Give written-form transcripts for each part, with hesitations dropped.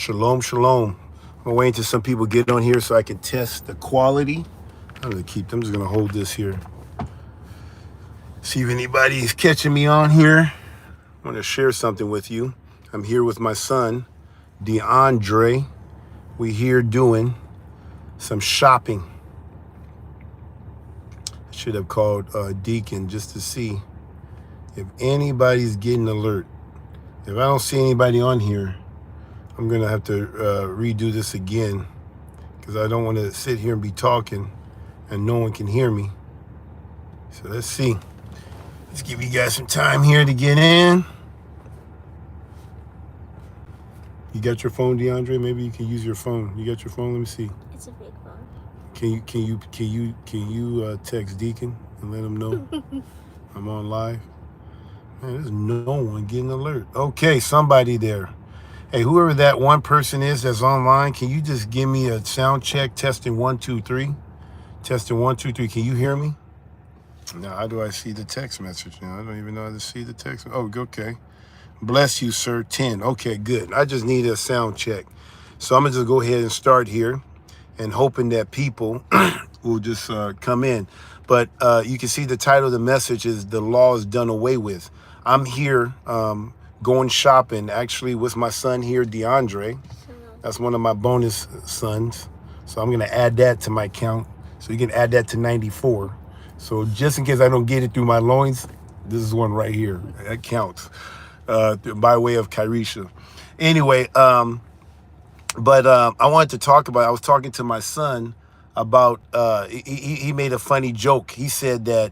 Shalom, shalom. I'm waiting till some people get on here so I can test the quality. I'm gonna keep them. I'm just gonna hold this here. See if anybody's catching me on here. I want to share something with you. I'm here with my son, DeAndre. We here doing some shopping. I should have called Deacon just to see if anybody's getting alert. If I don't see anybody on here, I'm gonna have to redo this again because I don't want to sit here and be talking and no one can hear me. So let's see. Let's give you guys some time here to get in. You got your phone, DeAndre? Maybe you can use your phone. You got your phone? Let me see. It's a big phone. Can you text Deacon and let him know I'm on live? Man, there's no one getting alert. Okay, somebody there. Hey, whoever that one person is that's online, can you just give me a sound check? Testing 1, 2, 3. Testing 1, 2, 3. Can you hear me? Now, how do I see the text message now? I don't even know how to see the text. Oh, okay. Bless you, sir. 10. Okay, good. I just need a sound check. So I'm going to just go ahead and start here and hoping that people will just come in. But you can see the title of the message is The Law is Done Away With. I'm here going shopping, actually, with my son here, DeAndre. That's one of my bonus sons. So I'm going to add that to my count. So you can add that to 94. So just in case I don't get it through my loins, this is one right here. That counts by way of Kairisha. Anyway, I wanted to talk about, I was talking to my son about, he made a funny joke. He said that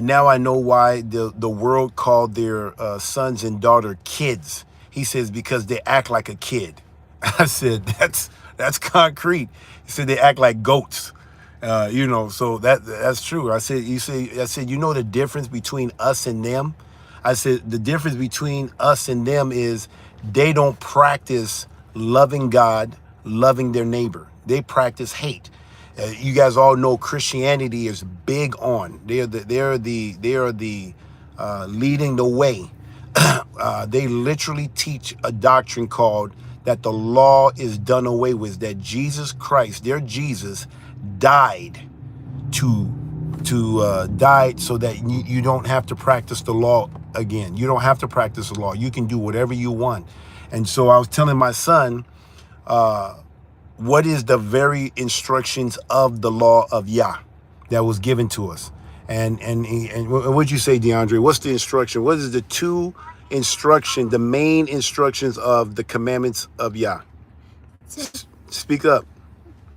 now I know why the world called their sons and daughter kids. He says because they act like a kid. I said that's concrete. He said they act like goats. So that's true. I said you know the difference between us and them. I said the difference between us and them is they don't practice loving God, loving their neighbor. They practice hate. You guys all know Christianity is big on. They are the leading the way. They literally teach a doctrine called that the law is done away with. That Jesus Christ, their Jesus, died died so that you don't have to practice the law again. You don't have to practice the law. You can do whatever you want. And so I was telling my son, what is the very instructions of the law of Yah that was given to us? And what'd you say, DeAndre? What's the instruction? What is the the main instructions of the commandments of Yah? Speak up.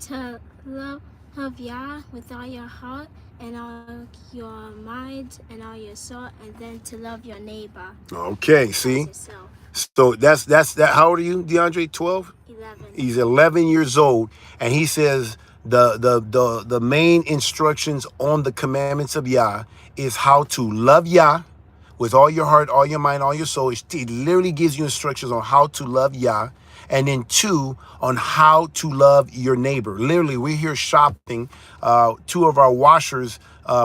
To love Yah with all your heart and all your mind and all your soul, and then to love your neighbor. Okay, see? So that's that. How old are you, DeAndre? 12? 11. He's 11 years old, and he says the main instructions on the commandments of Yah is how to love Yah with all your heart, all your mind, all your soul. It literally gives you instructions on how to love Yah, and then 2, on how to love your neighbor. Literally, we're here shopping. 2 of our washers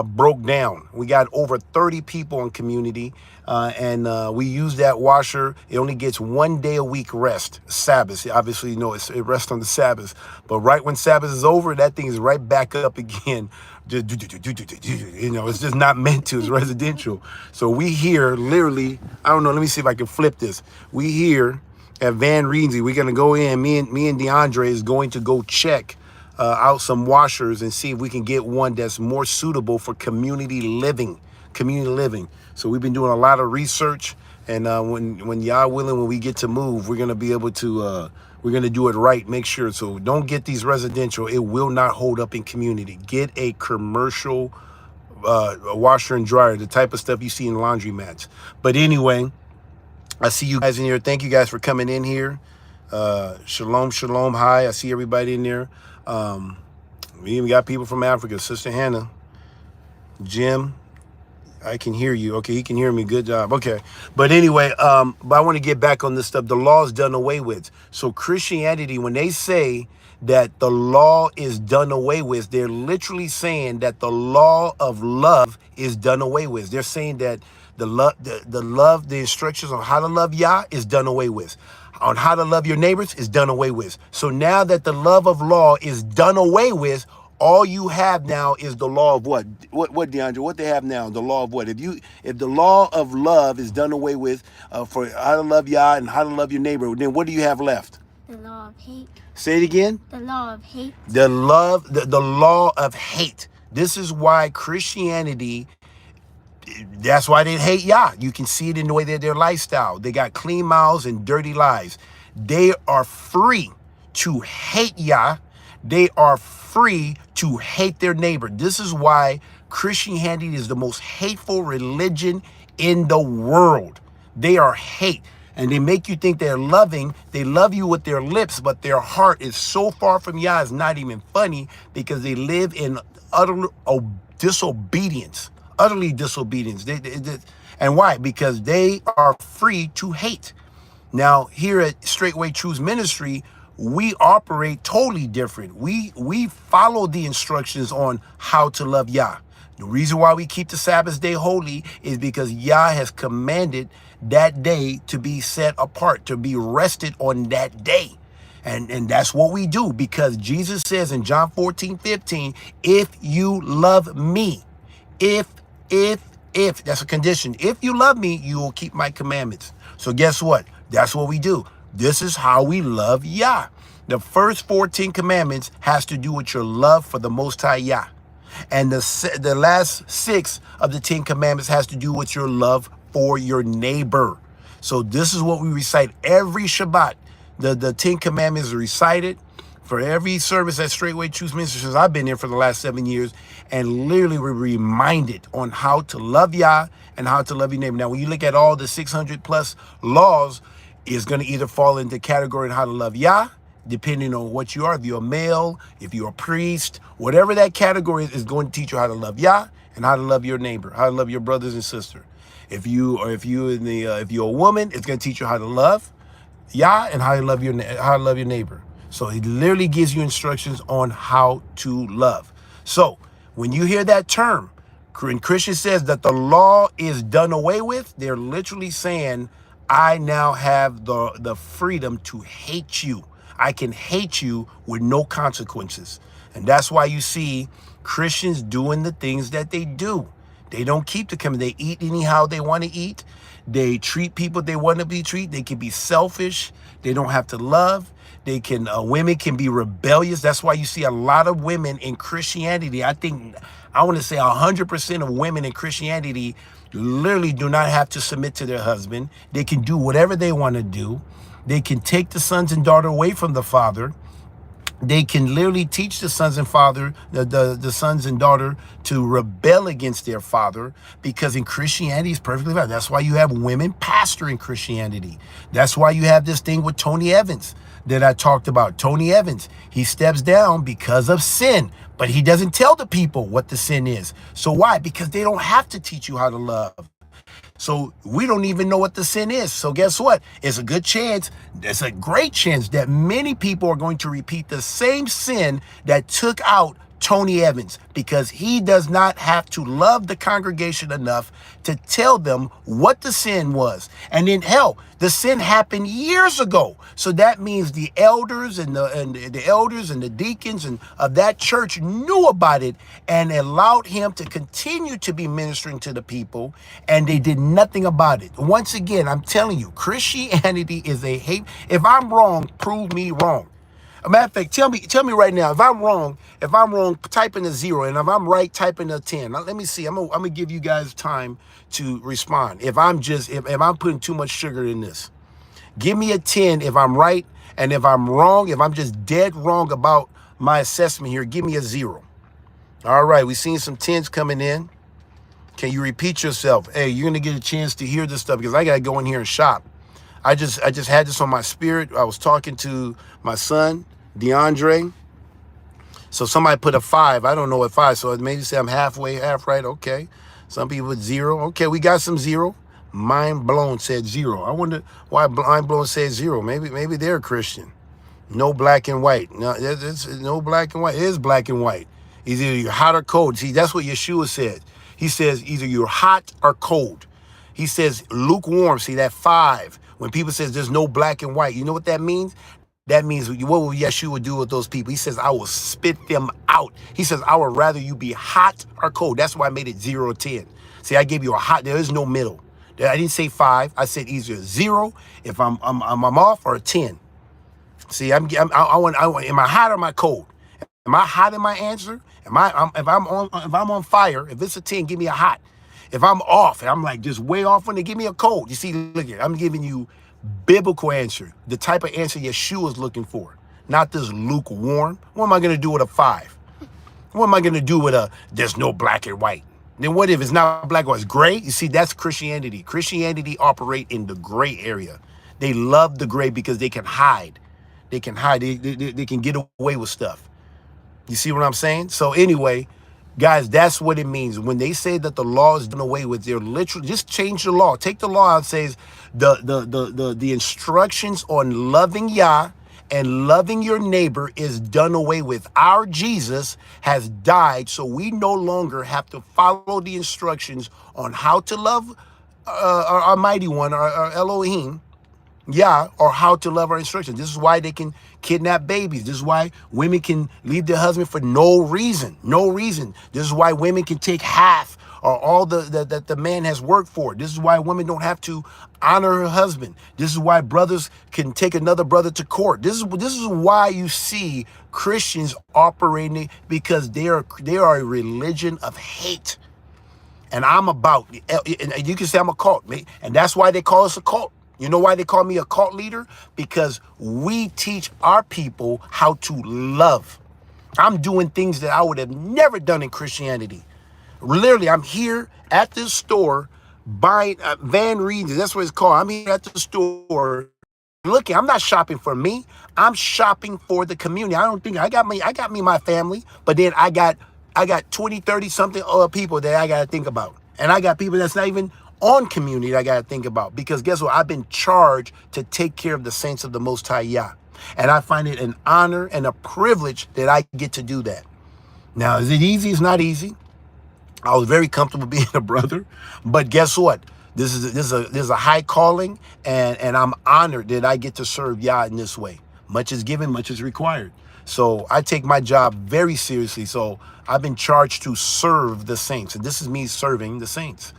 broke down. We got over 30 people in community, and we use that washer. It only gets 1 day a week rest, Sabbath. Obviously, you know, it rests on the Sabbath. But right when Sabbath is over, that thing is right back up again. You know, it's just not meant to. It's residential. So we here, literally, I don't know. Let me see if I can flip this. We here at Van Reensy, we're gonna go in. Me and DeAndre is going to go check out some washers and see if we can get one that's more suitable for community living. So we've been doing a lot of research, and when y'all willing, when we get to move, we're gonna be able to. We're gonna do it right. Make sure. So don't get these residential. It will not hold up in community. Get a commercial washer and dryer, the type of stuff you see in laundromats. But anyway, I see you guys in here. Thank you guys for coming in here. Shalom, shalom. Hi, I see everybody in there. We even got people from Africa. Sister Hannah, Jim, I can hear you. Okay, he can hear me. Good job. Okay. But anyway, but I want to get back on this stuff. The law is done away with. So Christianity, when they say that the law is done away with, they're literally saying that the law of love is done away with. They're saying that The instructions on how to love Yah is done away with. On how to love your neighbors is done away with. So now that the love of law is done away with, all you have now is the law of what? What, DeAndre? What they have now? The law of what? If the law of love is done away with, for how to love Yah and how to love your neighbor, then what do you have left? The law of hate. Say it again. The law of hate. The law of hate. This is why Christianity, that's why they hate Yah. You can see it in the way that their lifestyle. They got clean mouths and dirty lives. They are free to hate Yah. They are free to hate their neighbor. This is why Christianity is the most hateful religion in the world. They are hate. And they make you think they're loving. They love you with their lips, but their heart is so far from Yah, it's not even funny, because they live in utter disobedience. Utterly disobedience. And why? Because they are free to hate. Now, here at Straightway Truths Ministry, we operate totally different. We follow the instructions on how to love Yah. The reason why we keep the Sabbath day holy is because Yah has commanded that day to be set apart, to be rested on that day. And that's what we do, because Jesus says in John 14:15, if you love me, if, that's a condition. If you love me, you will keep my commandments. So guess what? That's what we do. This is how we love Yah. The first 14 commandments has to do with your love for the Most High Yah. And the last 6 of the 10 commandments has to do with your love for your neighbor. So this is what we recite every Shabbat. The 10 commandments are recited for every service at Straightway Truths Ministry since I've been here for the last 7 years. And literally we're reminded on how to love Yah and how to love your neighbor. Now, when you look at all the 600 plus laws, it's going to either fall into category on how to love Yah, depending on what you are. If you're a male, if you're a priest, whatever that category is going to teach you how to love Yah and how to love your neighbor, how to love your brothers and sisters. If you're a woman, it's going to teach you how to love Yah and how to love your neighbor. So it literally gives you instructions on how to love. So when you hear that term, when Christian says that the law is done away with, they're literally saying, I now have the freedom to hate you. I can hate you with no consequences. And that's why you see Christians doing the things that they do. They don't keep the command. They eat anyhow they want to eat. They treat people they want to be treated. They can be selfish. They don't have to love. They can, women can be rebellious. That's why you see a lot of women in Christianity. I want to say 100% of women in Christianity literally do not have to submit to their husband. They can do whatever they want to do. They can take the sons and daughter away from the father. They can literally teach the sons and the sons and daughter to rebel against their father, because in Christianity it's perfectly fine. That's why you have women pastor in Christianity. That's why you have this thing with Tony Evans that I talked about. Tony Evans, he steps down because of sin, but he doesn't tell the people what the sin is. So why? Because they don't have to teach you how to love. So we don't even know what the sin is. So guess what? It's a good chance, it's a great chance that many people are going to repeat the same sin that took out Tony Evans, because he does not have to love the congregation enough to tell them what the sin was. And then hell, the sin happened years ago. So that means the elders and the deacons and of that church knew about it and allowed him to continue to be ministering to the people, and they did nothing about it. Once again, I'm telling you, Christianity is a hate. If I'm wrong, prove me wrong. A matter of fact, tell me right now, if I'm wrong, type in a 0, and if I'm right, type in a 10. Now, let me see. I'm gonna give you guys time to respond. If I'm putting too much sugar in this, give me a 10 if I'm right, and if I'm wrong, if I'm just dead wrong about my assessment here, give me a 0. All right, we've seen some 10s coming in. Can you repeat yourself? Hey, you're gonna get a chance to hear this stuff, because I gotta go in here and shop. I just had this on my spirit. I was talking to my son, DeAndre. So somebody put a 5. I don't know what 5. So maybe say I'm half right. Okay. Some people with 0. Okay, we got some 0. Mind Blown said 0. I wonder why Mind Blown said 0. Maybe they're Christian. No black and white. No, it's no black and white. It is black and white. Either you're hot or cold. See, that's what Yeshua said. He says either you're hot or cold. He says lukewarm. See that 5. When people says there's no black and white, you know what that means? That means what will Yeshua do with those people? He says, I will spit them out. He says, I would rather you be hot or cold. That's why I made it 0 or 10. See, I gave you a hot. There is no middle. I didn't say 5. I said either 0 if I'm off, or a 10. See, I want. Am I hot or am I cold? Am I hot in my answer? If I'm on fire? If it's a 10, give me a hot. If I'm off and I'm like just way off on it, give me a cold. You see, look at, I'm giving you biblical answer, the type of answer Yeshua is looking for, not this lukewarm. What am I going to do with a 5? What am I going to do with a there's no black and white? Then what if it's not black or it's gray? You see, that's Christianity. Christianity operate in the gray area. They love the gray because they can hide. They can hide. They can get away with stuff. You see what I'm saying? So anyway, guys, that's what it means. When they say that the law is done away with, they're literally just change the law. Take the law out and says the instructions on loving Yah and loving your neighbor is done away with. Our Jesus has died, so we no longer have to follow the instructions on how to love our mighty one, our Elohim, yeah, or how to love our instructions. This is why they can kidnap babies. This is why women can leave their husband for no reason. No reason. This is why women can take half or all that the man has worked for. This is why women don't have to honor her husband. This is why brothers can take another brother to court. This is why you see Christians operating, because they are a religion of hate. And I'm about, and you can say I'm a cult, and that's why they call us a cult. You know why they call me a cult leader? Because we teach our people how to love. I'm doing things that I would have never done in Christianity. Literally, I'm here at this store buying Van Reed's. That's what it's called. I'm here at the store looking. I'm not shopping for me. I'm shopping for the community. I don't think I got me my family, but then I got 20, 30 something other people that I got to think about. And I got people that's not even on community that I got to think about, because guess what? I've been charged to take care of the saints of the Most High Yah. And I find it an honor and a privilege that I get to do that. Now, is it easy? It's not easy. I was very comfortable being a brother, but guess what? This is a high calling, and I'm honored that I get to serve Yah in this way. Much is given, much is required. So I take my job very seriously. So I've been charged to serve the saints, and this is me serving the saints.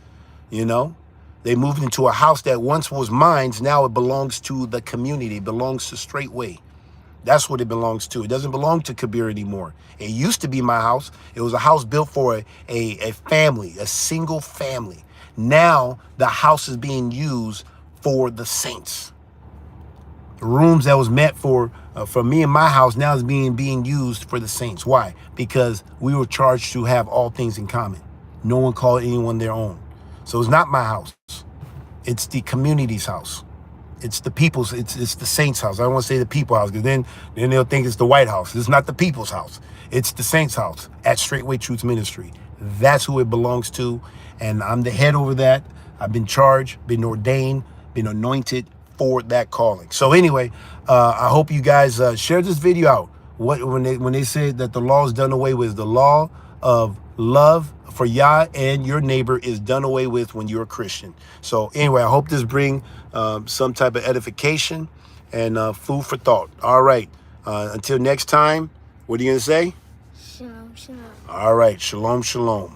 You know, they moved into a house that once was mine. Now it belongs to the community. It belongs to Straightway. That's what it belongs to. It doesn't belong to Kabir anymore. It used to be my house. It was a house built for a family, a single family. Now the house is being used for the saints. Rooms that was meant for me and my house now is being used for the saints. Why? Because we were charged to have all things in common. No one called anyone their own. So it's not my house. It's the community's house. It's the people's, it's the saints' house. I don't want to say the people's house, because then they'll think it's the White House. It's not the people's house. It's the saints' house at Straightway Truth Ministry. That's who it belongs to. And I'm the head over that. I've been charged, been ordained, been anointed for that calling. So anyway, I hope you guys share this video out. When they say that the law is done away with, the law of love for Yah and your neighbor is done away with when you're a Christian. So anyway, I hope this bring some type of edification and food for thought. All right. Until next time, what are you going to say? Shalom, shalom. All right. Shalom, shalom.